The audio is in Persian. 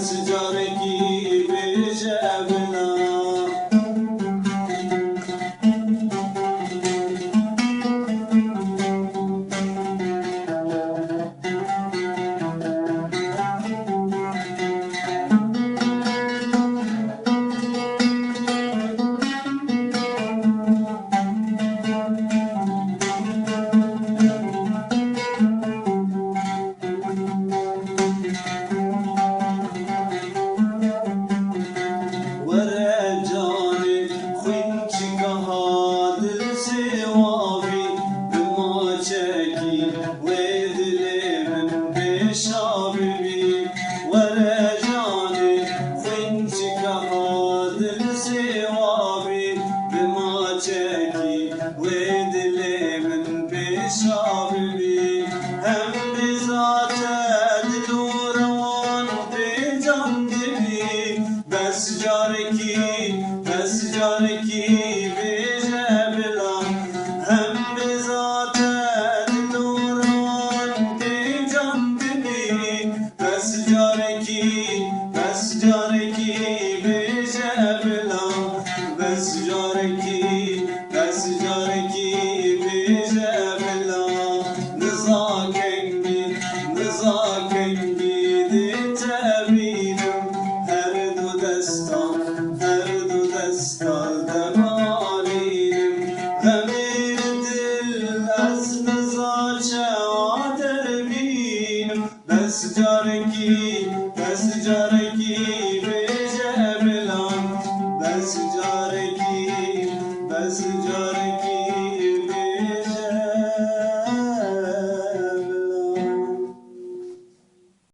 بس جارگی بیشه بلا بس جارکی بیشه بلا هم بذات دلوران دی جان دلی بس جارکی بیشه بلا بس جارکی بیشه بلا نزاکنگی دی تبینم هر دو دستان غمیر دل از نزار شوادر بینم بس جارگی بیشه بلان بس جارگی